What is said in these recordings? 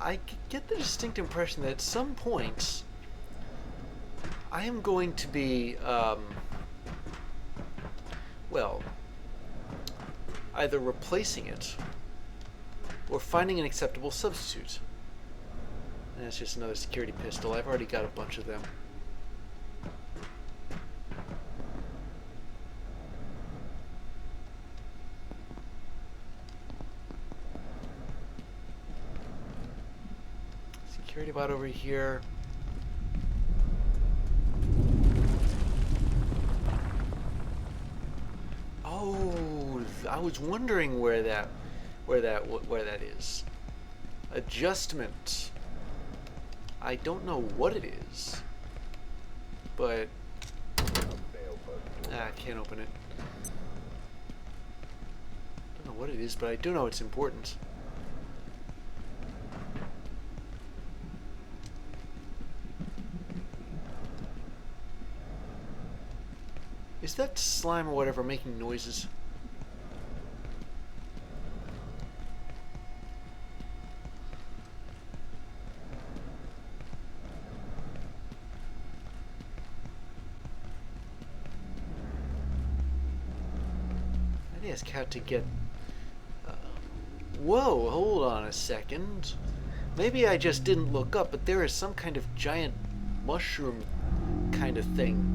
I get the distinct impression that at some point I am going to be, well, either replacing it or finding an acceptable substitute. And that's just another security pistol. I've already got a bunch of them. Security bot over here. Oh, I was wondering where that is. Adjustment. I don't know what it is, but I can't open it. Don't know what it is, but I do know it's important. Is that slime or whatever making noises? I asked Cat to get... Whoa, hold on a second. Maybe I just didn't look up, but there is some kind of giant mushroom kind of thing.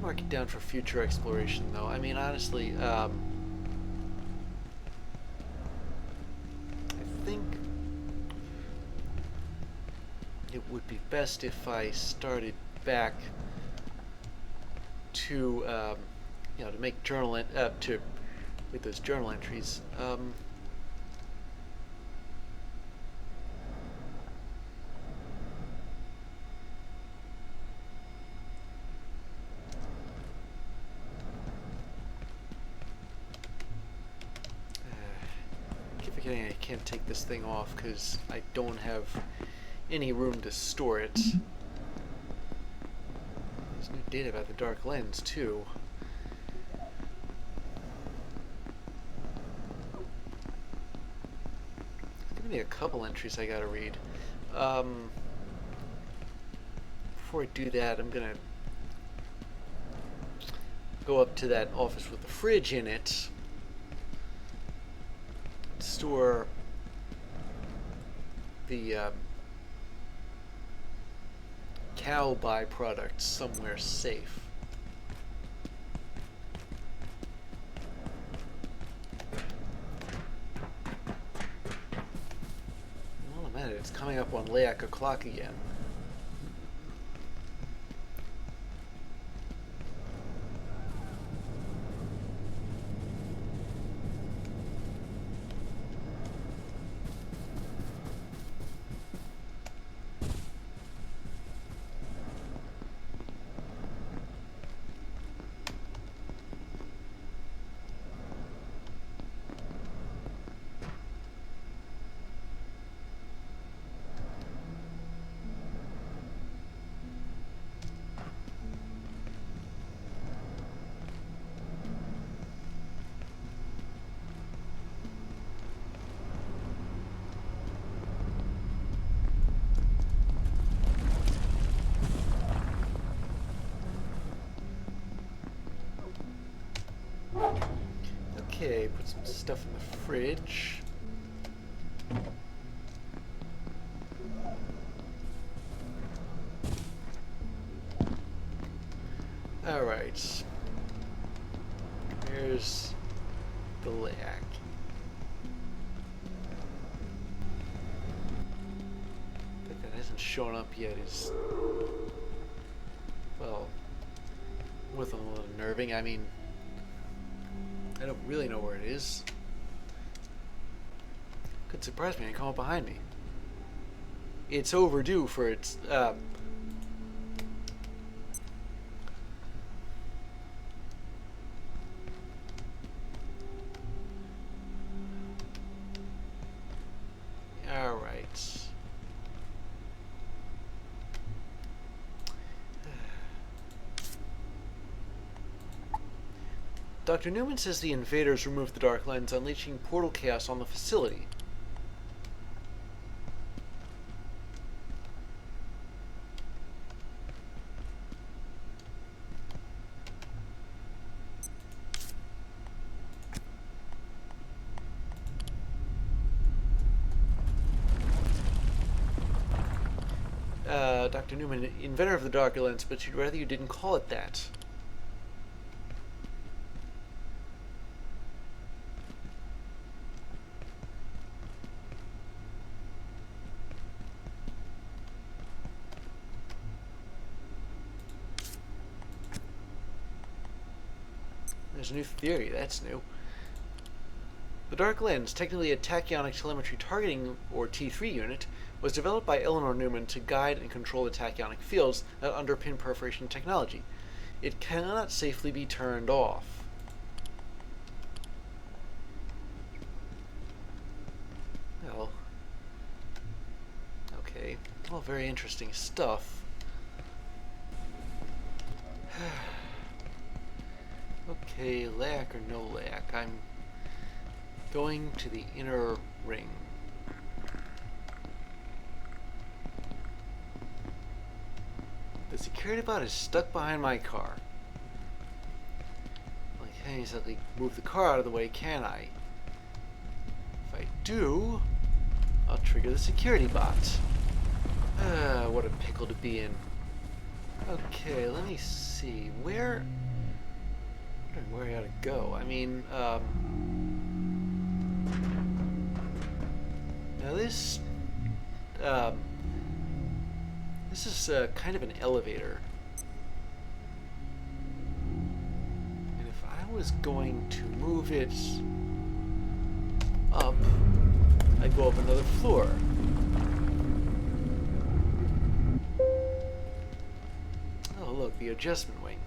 Mark it down for future exploration, though. I mean, honestly, I think it would be best if I started back to, you know, to make with those journal entries. I can't take this thing off because I don't have any room to store it. There's new data about the dark lens too. There's gonna be a couple entries I gotta read. Before I do that, I'm gonna go up to that office with the fridge in it. Store the cow byproduct somewhere safe. Well, I'm at it. It's coming up on Layak o'clock again. Okay, put some stuff in the fridge. Alright. Here's the Layak. I think that hasn't shown up yet is, well, with a little unnerving. I mean, I don't really know where it is. Could surprise me and come up behind me. It's overdue for its, Alright. Dr. Newman says the invaders removed the Dark Lens, unleashing portal chaos on the facility. Dr. Newman, inventor of the Dark Lens, but she'd rather you didn't call it that. There's a new theory, that's new. The Dark Lens, technically a tachyonic telemetry targeting, or T3 unit, was developed by Eleanor Newman to guide and control the tachyonic fields that underpin perforation technology. It cannot safely be turned off. Well, okay. Well, very interesting stuff. Okay, lack or no lack, I'm going to the inner ring. The security bot is stuck behind my car. I can't exactly move the car out of the way, can I? If I do, I'll trigger the security bot. What a pickle to be in. Okay, let me see. Where I ought to go. I mean, now this is kind of an elevator. And if I was going to move it up, I'd go up another floor. Oh, look, the adjustment wing.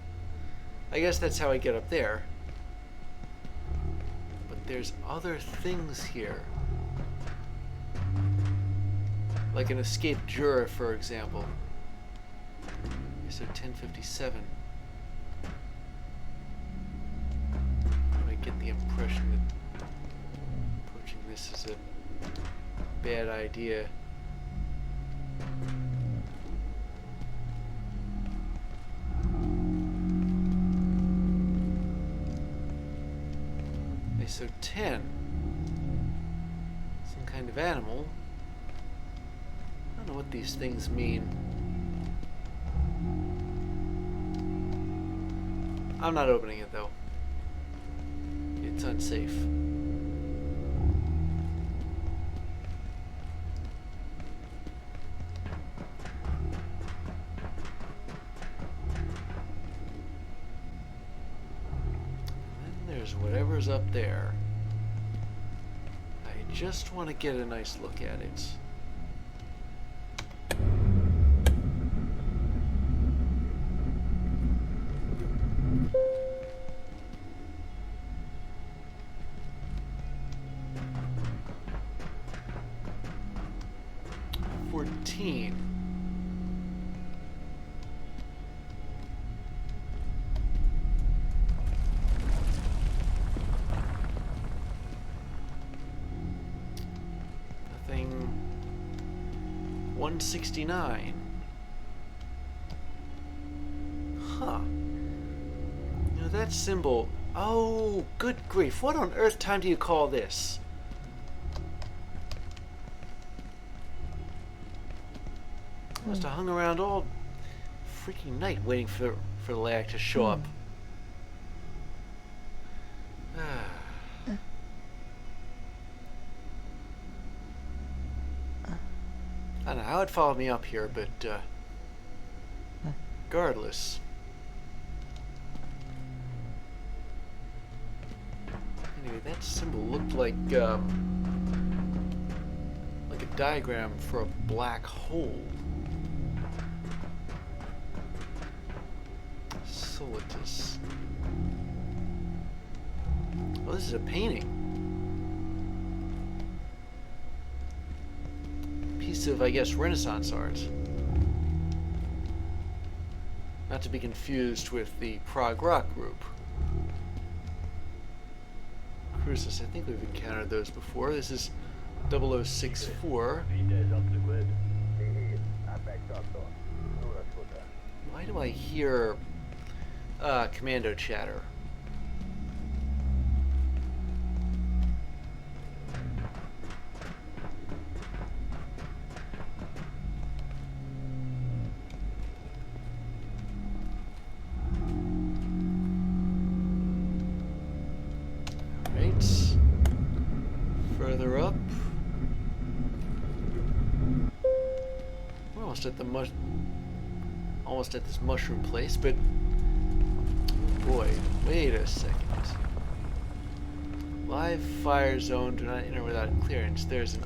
I guess that's how I get up there. But there's other things here. Like an escaped juror, for example. So 1057. I get the impression that approaching this is a bad idea. So 10. Some kind of animal. I don't know what these things mean. I'm not opening it though. It's unsafe. Whatever's up there. I just want to get a nice look at it. Nothing. 169. Huh. You know, that symbol. Oh, good grief. What on earth time do you call this? Must have hung around all freaking night waiting for the lag to show up. I don't know how it followed me up here, but regardless. Anyway, that symbol looked like a diagram for a black hole. Solitus. Oh, this is a painting. Piece of, I guess, Renaissance art. Not to be confused with the prog rock group. Crucis. I think we've encountered those before. This is 0064. Why do I hear commando chatter? Further up. We're almost at this mushroom place, but oh boy, wait a second. Live fire zone, do not enter without clearance. There's an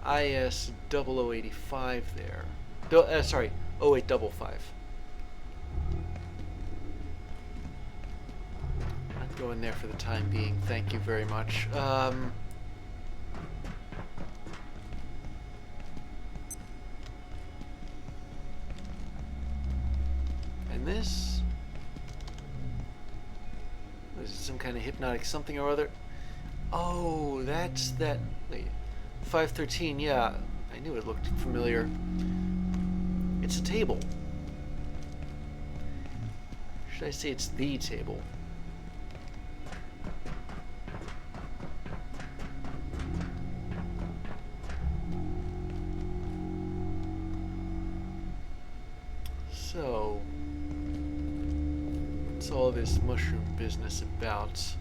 IS 0085 there. Sorry, 0855. Not going there for the time being, thank you very much. And this? What is it, some kind of hypnotic something or other? Oh, that's that. Wait, 513, yeah. I knew it looked familiar. It's a table. Should I say it's the table? So, what's all this mushroom business about?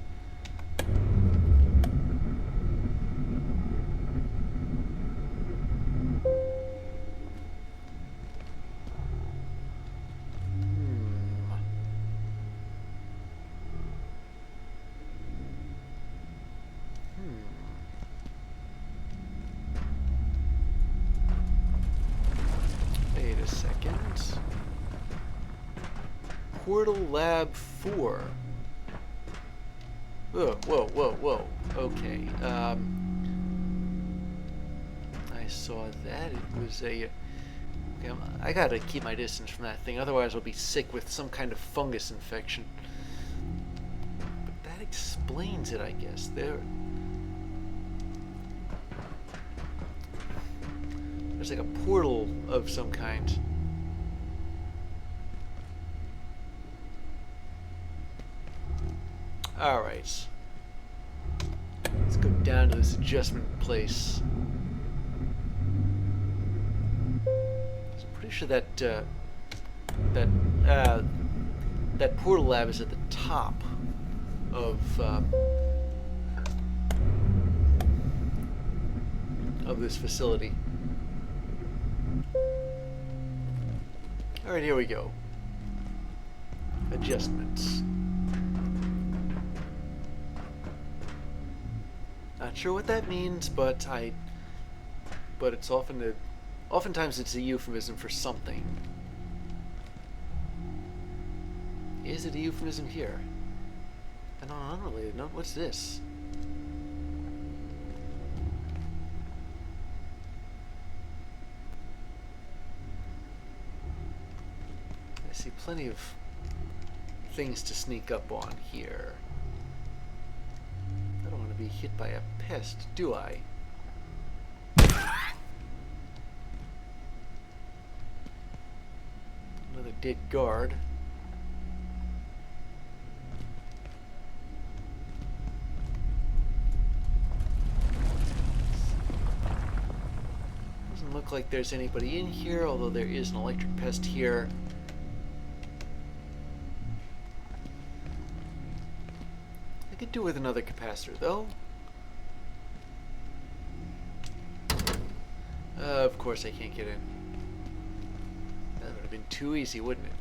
Wait a second. Portal Lab 4. Whoa, whoa, whoa, whoa. Okay. I saw that. It was a... Okay, I gotta keep my distance from that thing, otherwise I'll be sick with some kind of fungus infection. But that explains it, I guess. There's like a portal of some kind. Alright. Let's go down to this adjustment place. I'm pretty sure that that portal lab is at the top of this facility. Alright, here we go. Adjustments. Not sure what that means, but it's oftentimes it's a euphemism for something. Is it a euphemism here? And on an unrelated note, what's this? I see plenty of things to sneak up on here. I don't want to be hit by a pest, do I? Another dead guard. Doesn't look like there's anybody in here, although there is an electric pest here. I could do with another capacitor, though. Of course I can't get in. That would have been too easy, wouldn't it?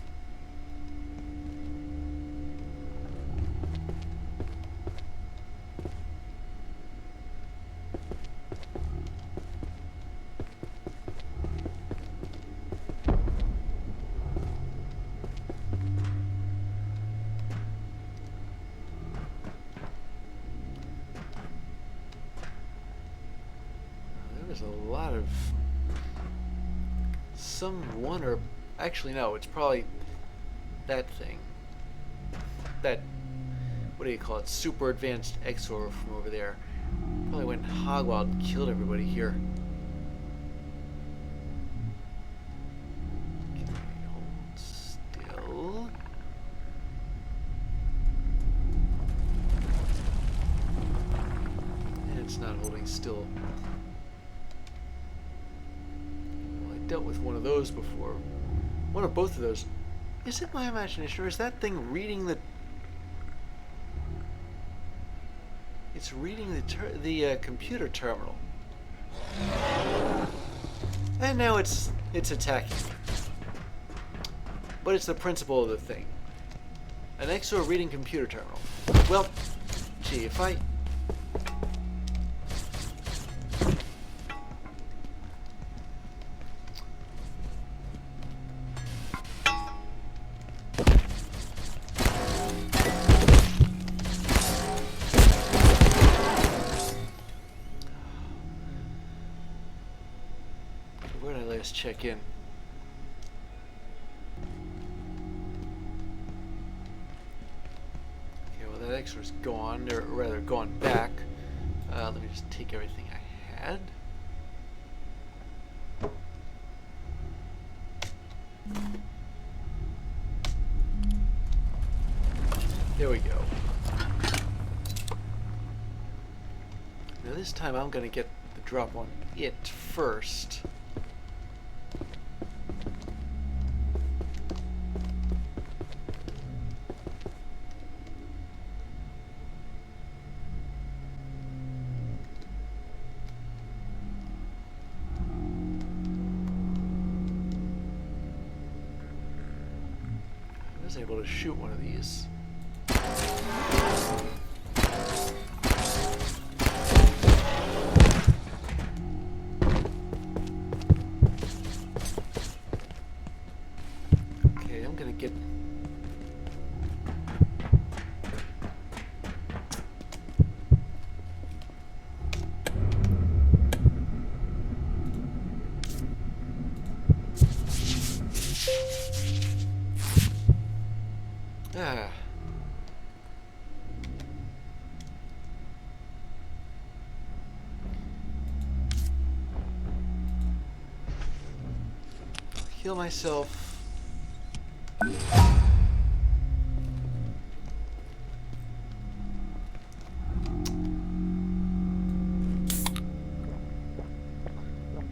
There's a lot of someone, or actually no, it's probably that thing. That what do you call it, super advanced Exor from over there. Probably went hog wild and killed everybody here. Okay, hold still. And it's not holding still. Well, I dealt with one of those before. One of both of those. Is it my imagination, or is that thing reading the... It's reading the computer terminal. And now it's attacking me. But it's the principle of the thing. An Exor reading computer terminal. Well, gee, if I... Where did I last check in? Okay, well that Exor's gone, or rather gone back. Let me just take everything I had. There we go. Now this time I'm gonna get the drop on it first. I was able to shoot one of these. Okay, I'm gonna get... Heal myself.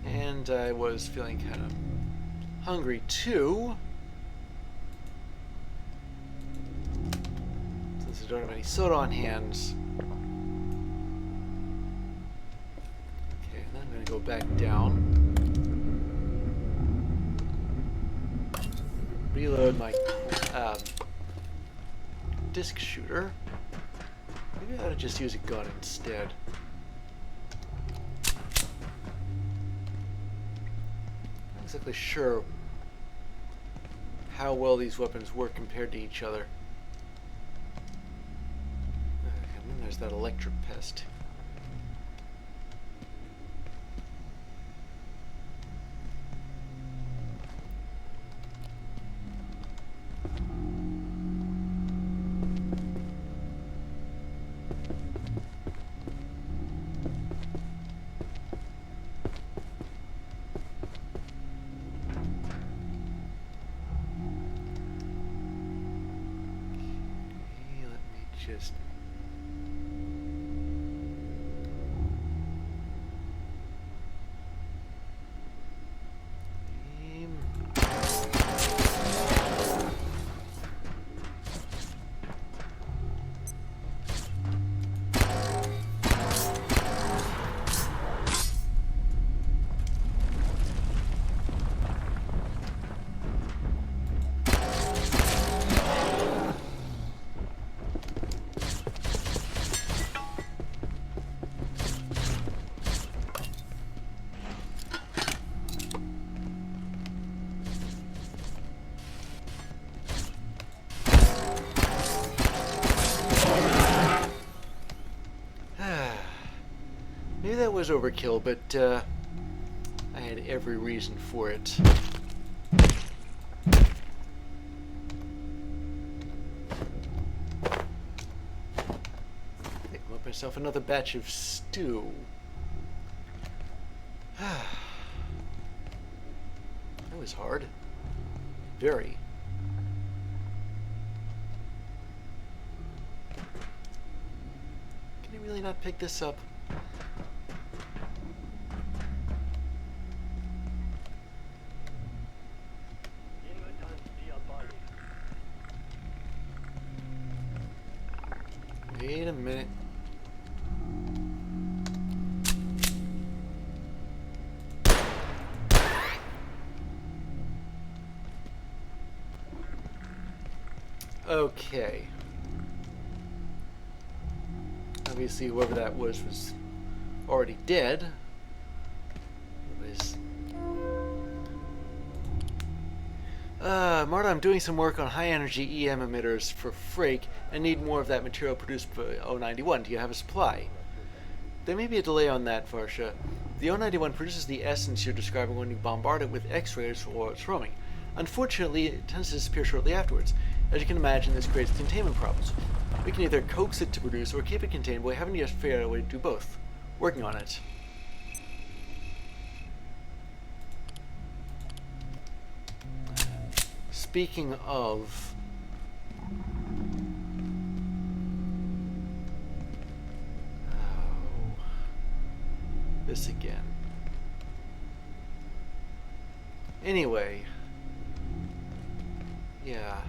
And I was feeling kind of hungry too. Since I don't have any soda on hand. Okay, then I'm going to go back down. Reload my disc shooter. Maybe I ought to just use a gun instead. Not exactly sure how well these weapons work compared to each other. And then there's that electric pest. Just aim. Maybe that was overkill, but I had every reason for it. myself another batch of stew. That was hard. Very. Can I really not pick this up? Wait a minute. Okay. Obviously, whoever that was already dead. Marta, I'm doing some work on high-energy EM emitters for Frake and need more of that material produced by O91. Do you have a supply? There may be a delay on that, Varsha. The O91 produces the essence you're describing when you bombard it with X-rays while it's roaming. Unfortunately, it tends to disappear shortly afterwards. As you can imagine, this creates containment problems. We can either coax it to produce or keep it contained, but we haven't yet figured out a way to do both. Working on it. Speaking of... Oh, this again. Anyway. Yeah.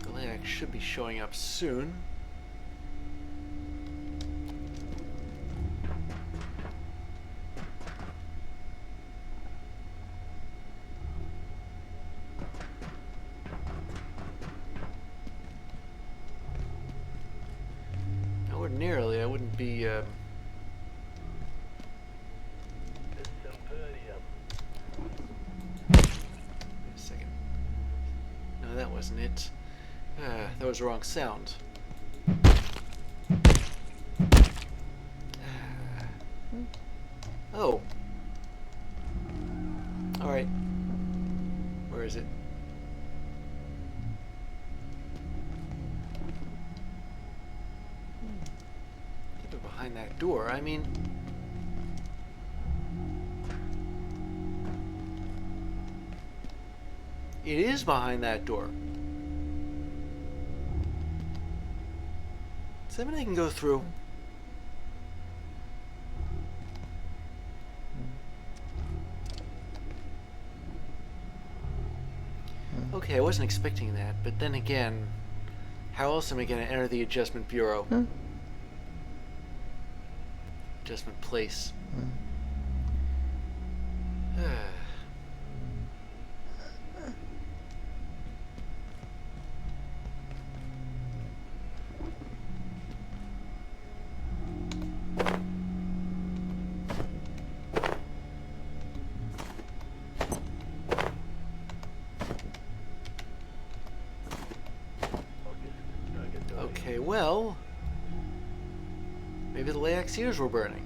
Goliath should be showing up soon. Ordinarily, I wouldn't be, Wait a second. No, that wasn't it. That was the wrong sound. Oh. Alright. Where is it? Behind that door, I mean... It is behind that door. Does that mean I can go through? Okay, I wasn't expecting that, but then again, how else am I going to enter the Adjustment Bureau? Adjustment place. Okay, well, maybe the Layax ears were burning.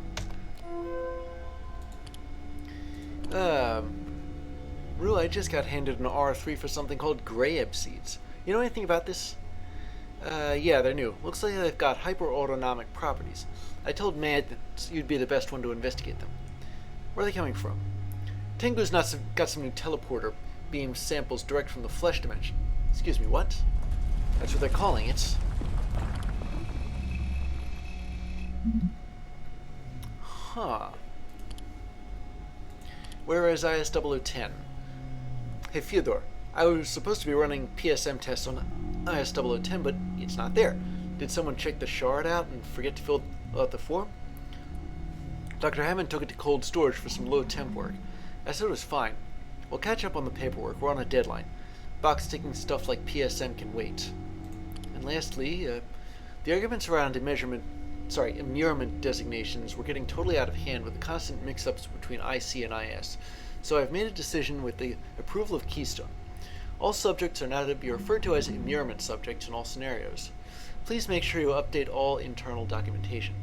Rue, I just got handed an R3 for something called Graham seeds. You know anything about this? Yeah, they're new. Looks like they've got hyper-autonomic properties. I told Mad that you'd be the best one to investigate them. Where are they coming from? Tengu's got some new teleporter beam samples direct from the flesh dimension. Excuse me, what? That's what they're calling it. Huh. Where is IS-0010? Hey, Fyodor, I was supposed to be running PSM tests on IS-0010, but it's not there. Did someone check the shard out and forget to fill out the form? Dr. Hammond took it to cold storage for some low-temp work. I said it was fine. We'll catch up on the paperwork. We're on a deadline. Box-ticking stuff like PSM can wait. And lastly, the arguments around immurement designations were getting totally out of hand with the constant mix-ups between IC and IS. So I've made a decision with the approval of Keystone. All subjects are now to be referred to as immurement subjects in all scenarios. Please make sure you update all internal documentation.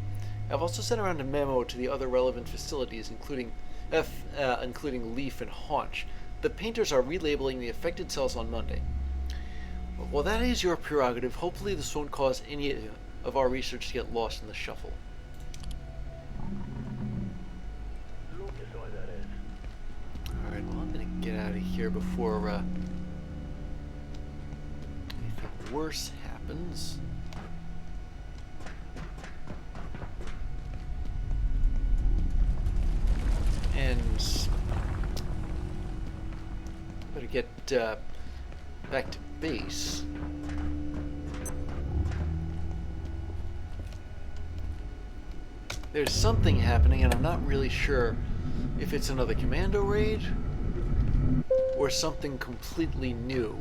I've also sent around a memo to the other relevant facilities, including Leaf and Haunch. The painters are relabeling the affected cells on Monday. Well, that is your prerogative. Hopefully this won't cause any of our research to get lost in the shuffle. Alright, well, I'm gonna get out of here before anything worse happens. And better get back to base. There's something happening, and I'm not really sure if it's another commando raid or something completely new.